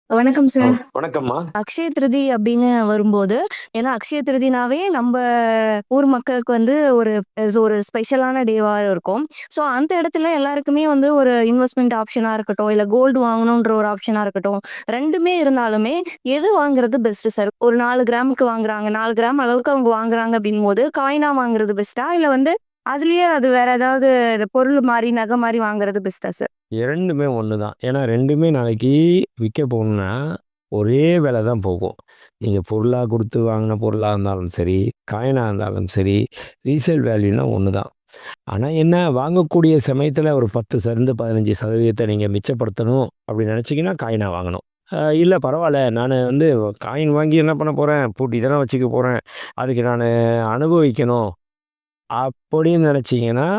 வணக்கம் சார். வணக்கம்மா. அக்ஷய திருதி அப்படின்னு வரும்போது, ஏன்னா அக்ஷய திருதினாவே நம்ப ஊர் மக்களுக்கு வந்து ஒரு ஸ்பெஷலான டேவா இருக்கும். ஸோ அந்த இடத்துல எல்லாருக்குமே வந்து ஒரு இன்வெஸ்ட்மென்ட் ஆப்ஷனா இருக்கட்டும், இல்ல கோல்டு வாங்கணுன்ற ஒரு ஆப்ஷனா இருக்கட்டும், 2மே இருந்தாலுமே எது வாங்குறது பெஸ்ட்டு சார்? ஒரு 4 கிராமுக்கு வாங்குறாங்க. 4 கிராம் அளவுக்கு அவங்க வாங்குறாங்க அப்படிங்கும்போது, காயினா வாங்குறது பெஸ்ட்டா? இல்ல வந்து அதுலயே அது வேற ஏதாவது பொருள் மாரி, நகை மாரி வாங்குறது பெஸ்ட்டா சார்? 2மே ஒண்ணு தான். ஏன்னா 2மே நாளைக்கு விக்க போணும்னா, ஒரே விலை தான் போகும். நீங்க பொருளா குடுத்து வாங்குன பொருளா இருந்தாலும் சரி, காயினா இருந்தாலும் சரி, ரீசேல் வேல்யூனா ஒண்ணு தான். ஆனா என்ன, வாங்கக்கூடிய சமயத்துல ஒரு 10% 15% நீங்க மிச்சப்படுத்தணும் அப்படின்னு நெனச்சீங்கன்னா, காயினா வாங்கணும். இல்ல பரவால்ல, நானு வந்து காயின் வாங்கி என்ன பண்ண போறேன்? பூட்டி தானே வச்சுக்க போறேன். அதுக்கு நானு அனுபவிக்கணும் அப்படின்னு நெனச்சீங்கன்னா,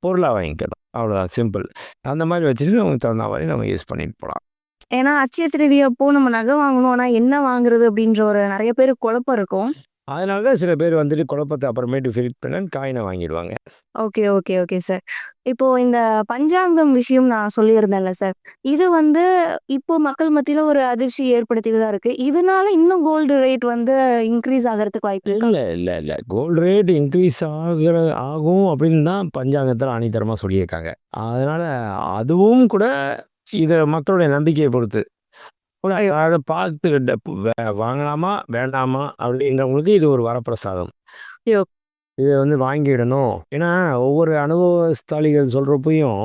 பொருளா வாங்கிக்கணும். அவ்வளோதான் சிம்பிள். அந்த மாரி வச்சுட்டு நமக்கு தகுந்த மாரி நம்ம யூஸ் பண்ணிட்டு போலாம். ஏன்னா அட்சய திருதி அப்போ நம்ம நகை வாங்கணும். ஆனா என்ன வாங்குறது அப்படின்ற ஒரு நெறைய பேருக்கு குழப்பம் இருக்கும். அதனால தான் சில பேர் வந்துட்டு குழப்பத்த அப்புறமேட்டு ஃபில் பண்ண காயின வாங்கிடுவாங்க. Okay sir. இப்போ இந்த பஞ்சாங்கம் விஷயம் நான் சொல்லியிருந்தேன்ல சார். இது வந்து இப்போ மக்கள் மத்தியில ஒரு அதிர்ச்சி ஏற்படுத்திட்டு தான் இருக்கு. இதனால இன்னும் கோல்டு ரேட் வந்து இன்கிரீஸ் ஆகறதுக்கு வாய்ப்பு இருக்கா? இல்ல. கோல்ட் ரேட் இன்க்ரீஸ் ஆகும் அப்படின்னு தான் பஞ்சாங்கத்தில ஆணித்தரமா சொல்லியிருக்காங்க. அதனால அதுவும் கூட இத மக்களுடைய நம்பிக்கைய பொறுத்து. அத பார்த்துக்கிட்ட வாங்கலாமா? வேண்டாமா? அப்படின்றவங்களுக்கு இது ஒரு வரப்பிரசாதம். யோ இத வந்து வாங்கிடணும். ஏன்னா, ஒவ்வொரு அனுபவஸ்தாலிகள் சொல்றப்பயும்,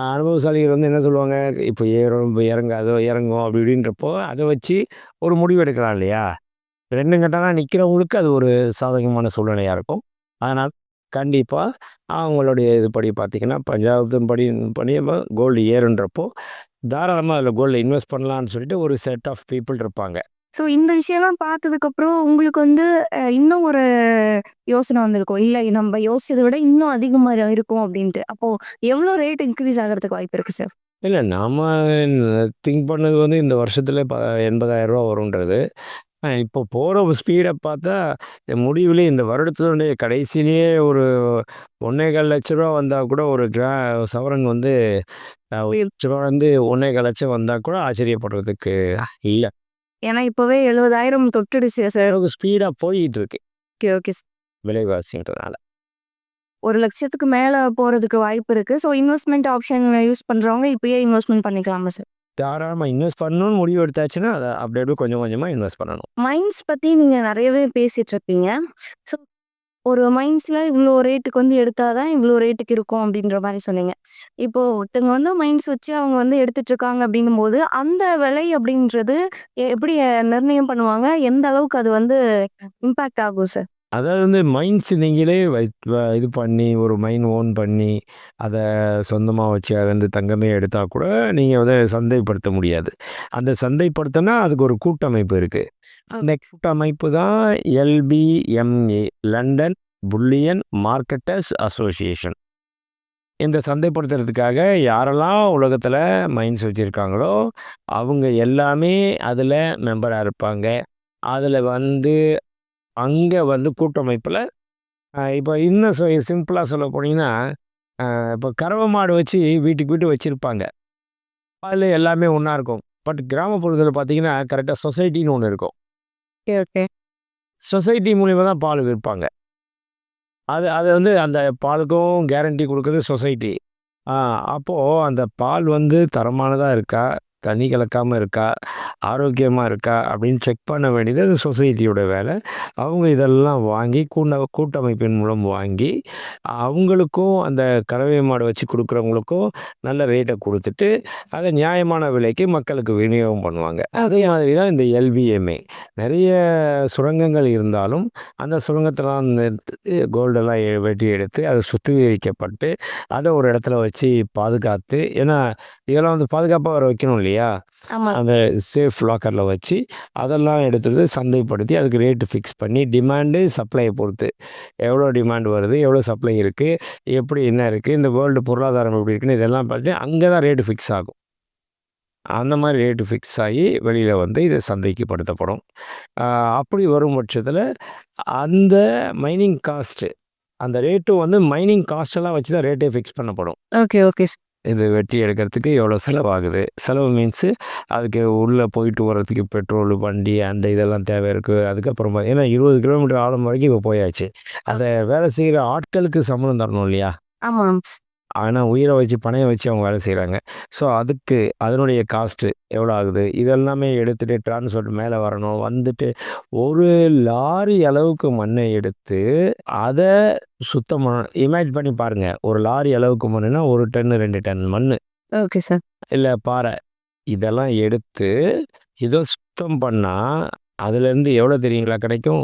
அனுபவசாலிகள் வந்து என்ன சொல்லுவாங்க, இப்ப ஏறும், இப்ப இறங்காதோ, இறங்கும் அப்படி இப்படின்றப்போ, அத வச்சு ஒரு முடிவு எடுக்கலாம் இல்லையா? 2 கட்டமா நிக்கிறவங்களுக்கு அது ஒரு சாதகமான சூழ்நிலையா இருக்கும். அதனால கண்டிப்பா அவங்களுடைய இதுபடி பார்த்தீங்கன்னா, பஞ்சாங்கத்தின் படி படி கோல்டு ஏறுன்றப்போ, தாராளமா அதில கோல்ட்ல இன்வெஸ்ட் பண்ணலான்னு சொல்லிட்டு ஒரு செட் ஆஃப் பீப்பிள் இருப்பாங்க. ஸோ இந்த விஷயம்லாம் பார்த்ததுக்கப்புறம் உங்களுக்கு வந்து இன்னும் ஒரு யோசனை வந்திருக்கும். இல்ல நம்ப யோசிச்சத விட இன்னும் அதிகமா இருக்கும் அப்படின்ட்டு. அப்போ எவ்வளோ ரேட் இன்கிரீஸ் ஆகறதுக்கு வாய்ப்பு இருக்கு சார்? இல்ல நாம திங்க் பண்ணது வந்து இந்த வருஷத்துல ரூ. 80,000 வரும்ன்றது. இப்போ போற ஸ்பீட பார்த்தா, முடிவிலே இந்த வருடத்தினுடைய கடைசியிலேயே ஒரு ரூ. 1,400,000 வந்தா கூட ஒரு சவரன் வந்து ரூ. 1,400,000 வந்தா கூட ஆச்சரியப்படுறதுக்கு இல்ல. ஏன்னா இப்பவே 70,000 தொட்டுடுச்சு சார். அளவுக்கு ஸ்பீடா போயிட்டு இருக்கு. ஓகே. விலைவாசின்றதுனால. 1,00,000க்கு மேல போறதுக்கு வாய்ப்பு இருக்கு. ஸோ இன்வெஸ்ட்மென்ட் ஆப்ஷன் யூஸ் பண்றவங்க இப்பயே இன்வெஸ்ட்மென்ட் பண்ணிக்கலாமா சார்? தாராளமா இன்வெஸ்ட் பண்ணணும்னு முடிவு எடுத்தாச்சுன்னா, அத அப்படி அப்படியே கொஞ்சம் கொஞ்சமா இன்வெஸ்ட் பண்ணணும். மைண்ட்ஸ் பத்தி நீங்க நெறையவே பேசிட்டு இருக்கீங்க. ஸோ ஒரு மைண்ட்ஸ்ல இவ்ளோ ரேட்டுக்கு வந்து எடுத்தா தான் இவ்ளோ ரேட்டுக்கு இருக்கும் அப்டின்ற மாரி சொன்னீங்க. இப்போ ஒருத்தவங்க வந்து மைண்ட்ஸ் வச்சு அவங்க வந்து எடுத்துட்டு இருக்காங்க அப்டின்னும்போது, அந்த விலை அப்டின்றது எப்படி நிர்ணயம் பண்ணுவாங்க? எந்த அளவுக்கு அது வந்து இம்பாக்ட் ஆகும் சார்? அதாவது வந்து மைண்ட்ஸ் நீங்களே இது பண்ணி, ஒரு மைண்ட் ஓன் பண்ணி, அத சொந்தமா வச்சு அதுலேருந்து தங்கமே எடுத்தா கூட, நீங்க வந்து சந்தைப்படுத்த முடியாது. அந்த சந்தைப்படுத்தனா அதுக்கு ஒரு கூட்டமைப்பு இருக்கு. அ. அந்த கூட்டமைப்பு தான் LBMA London bullion marketers association. இந்த சந்தைப்படுத்துறதுக்காக யாரெல்லாம் உலகத்துல மைண்ட்ஸ் வச்சிருக்காங்களோ, அவங்க எல்லாமே அதுல மெம்பரா இருப்பாங்க. அதுல வந்து அங்க வந்து கூட்டமைப்புல இப்ப இன்னும் சிம்பிளா சொல்ல போனீங்கன்னா, இப்ப கறவ மாடு வச்சு வீட்டுக்கு வீடு வச்சிருப்பாங்க. அதுல எல்லாமே ஒண்ணா இருக்கும். பட் கிராமப்புறத்துல பார்த்தீங்கன்னா, கரெக்ட்டா சொசைட்டின்னு ஒண்ணு இருக்கும். ஓகே. சொசைட்டி மூலியமா தான் பால் விற்பாங்க. அது அது வந்து அந்த பாலுக்கும் கேரண்டி குடுக்குறது சொசைட்டி. ஆ அப்போ அந்த பால் வந்து தரமானதா இருக்கா? தண்ணி கலக்காம இருக்கா? ஆரோக்கியமா இருக்கா? அப்படின்னு செக் பண்ண வேண்டியது அது சொசைட்டியோட வேலை. அவங்க இதெல்லாம் வாங்கி கூட்டமைப்பின் மூலம் வாங்கி, அவங்களுக்கும் அந்த கறவை மாடு வச்சு குடுக்குறவங்களுக்கும் நல்ல ரேட்ட குடுத்துட்டு, அத நியாயமான விலைக்கு மக்களுக்கு விநியோகம் பண்ணுவாங்க. அதே ஓகே. மாதிரி தான் இந்த எல்பிஎம்ஏ. நெறைய சுரங்கங்கள் இருந்தாலும், அந்த சுரங்கத்தலாம் கோல்டெல்லாம் வெட்டி எடுத்து, அது சுத்திகரிக்கப்பட்டு, அத ஒரு இடத்துல வச்சு பாதுகாத்து ஏன்னா, இதெல்லாம் வந்து பாதுகாப்பா வேற வைக்கணும் இல்லையா? ஆமா. அந்த சேஃப் லாக்கர்ல வச்சு, அதெல்லாம் எடுத்துட்டு சந்தைப்படுத்தி, அதுக்கு ரேட் ஃபிக்ஸ் பண்ணி, டிமாண்டு, சப்ளைய பொறுத்து. எவ்வளோ டிமாண்ட் வருது? எவ்வளோ சப்ளை இருக்கு? எப்படி என்ன இருக்கு? இந்த வேர்ல்டு பொருளாதாரம் எப்படி இருக்குன்னு இதெல்லாம் பார்த்து, அங்க தான் ரேட் ஃபிக்ஸ் ஆகும். அந்த மாரி ரேட் ஃபிக்ஸ் ஆகி, வெளியில வந்து இது சந்தைக்கு படுத்தப்படும். அ அப்படி வரும் பட்சத்தில, அந்த மைனிங் காஸ்ட் அந்த ரேட்டும் வந்து மைனிங் காஸ்ட் எல்லாம் வச்சு தான் ரேட்டே ஃபிக்ஸ் பண்ணப்படும். ஓகே. இது வெட்டி எடுக்கிறதுக்கு எவ்வளோ செலவாகுது. செலவு மீன்ஸு அதுக்கு உள்ளே போயிட்டு வர்றதுக்கு பெட்ரோலு, வண்டி அந்த இதெல்லாம் தேவை இருக்குது. அதுக்கப்புறமா ஏன்னா 20 கிலோமீட்டர் ஆழம் வரைக்கும் இப்போ போயாச்சு. அதை வேலை செய்கிற ஆட்களுக்கு சம்பளம் தரணும் இல்லையா? ஆமாம். ஆனால் உயிரை வச்சு பணையம் வச்சு அவங்க வேலை செய்கிறாங்க. ஸோ அதுக்கு அதனுடைய காஸ்ட்டு எவ்வளோ ஆகுது, இதெல்லாமே எடுத்துகிட்டு டிரான்ஸ்போர்ட் மேலே வரணும். வந்துட்டு ஒரு லாரி அளவுக்கு மண்ணை எடுத்து அதை சுத்தம் இமேஜின் பண்ணி பாருங்கள். ஒரு லாரி அளவுக்கு மண்ணுனா 1 டன் 2 டன் மண் ஓகே சார். இல்லை பாறை இதெல்லாம் எடுத்து இதை சுத்தம் பண்ணால் அதுலேருந்து எவ்வளோ தெரியுங்களா கிடைக்கும்?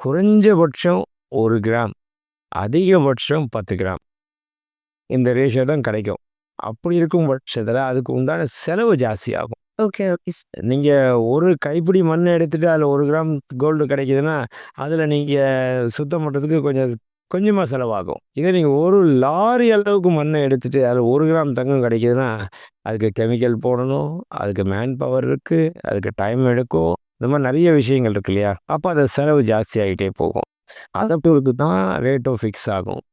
குறைஞ்சபட்சம் 1 கிராம், அதிகபட்சம் 10 கிராம். இந்த ரேஷியோ தான் கிடைக்கும். அப்படி இருக்கும் பட்சத்தில் அதுக்கு உண்டான செலவு ஜாஸ்தி ஆகும். Okay, okay sir. நீங்கள் ஒரு கைப்பிடி மண் எடுத்துகிட்டு அதில் 1 கிராம் கோல்டு கிடைக்குதுன்னா அதில் நீங்கள் சுத்தம் பண்ணுறதுக்கு கொஞ்சமாக செலவாகும். இதே நீங்கள் ஒரு லாரி அளவுக்கு மண்ணை எடுத்துகிட்டு அதில் 1 கிராம் தங்கம் கிடைக்குதுன்னா அதுக்கு கெமிக்கல் போடணும், அதுக்கு மேன் பவர் இருக்குது, அதுக்கு டைம் எடுக்கும். இந்த மாதிரி நிறைய விஷயங்கள் இருக்கு இல்லையா? அப்போ அது செலவு ஜாஸ்தி ஆகிட்டே போகும். அதை பொறுத்து தான் ரேட்டும் ஃபிக்ஸ் ஆகும்.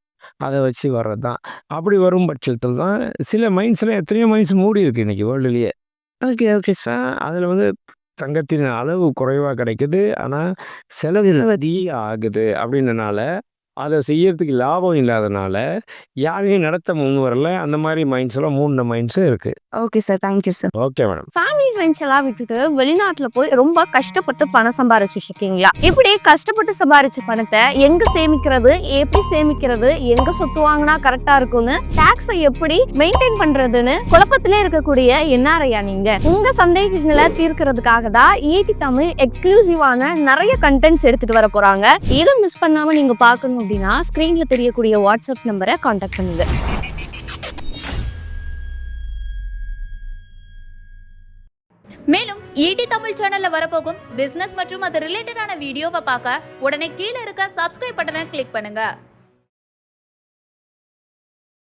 அதை வச்சு வர்றது தான். அப்படி வரும் பட்சத்தில் தான் சில மைன்ஸ்லாம் எத்தனையோ மைன்ஸ் மூடி இருக்குது இன்றைக்கி வேர்ல்டுலேயே. Okay, okay sir. அதில் வந்து தங்கத்தின் அளவு குறைவாக கிடைக்குது. ஆனால் செலவு அதிகம் ஆகுது. அப்படின்றனால அதை செய்யறதுக்கு லாபம் இல்லாதனால யாரையும் நடத்த முன் வரல. அந்த மாதிரி மைண்ட்ஸ் எல்லாம் மூணு மைண்ட்ஸும் இருக்குது. Okay sir. Thank you sir. Okay madam. Family friends எல்லாம் விட்டுட்டு வெளிநாட்டுல போய் ரொம்ப கஷ்டப்பட்டு பணம் சம்பாரிச்சுட்டு இருக்கீங்களா? இப்படி கஷ்டப்பட்டு சம்பாரிச்ச பணத்தை எங்க சேமிக்கிறது, எப்படி சேமிக்கிறது, எங்க சொத்து வாங்கினா கரெக்டா இருக்கும்னு, டாக்ஸை எப்படி மெயின்டைன் பண்றதுன்னு குழப்பத்திலே இருக்கக்கூடிய என்ஆர்ஐயா நீங்க? உங்க சந்தேகங்களை தீர்க்கிறதுக்காக தான் ஈடி தமிழ் எக்ஸ்க்ளூசிவான நிறைய கண்டென்ட்ஸ் எடுத்துட்டு வர போறாங்க. இதை மிஸ் பண்ணாம நீங்க பார்க்கணும் அப்படின்னா ஸ்கிரீன்ல தெரியக்கூடிய வாட்ஸ்அப் நம்பரை கான்டாக்ட் பண்ணுங்க. மேலும் ஈடி தமிழ் சேனல்ல வரப்போகும் பிசினஸ் மற்றும் அது ரிலேட்டடான வீடியோவை பார்க்க உடனே கீழே இருக்க சப்ஸ்கிரைப் பட்டனை கிளிக் பண்ணுங்க.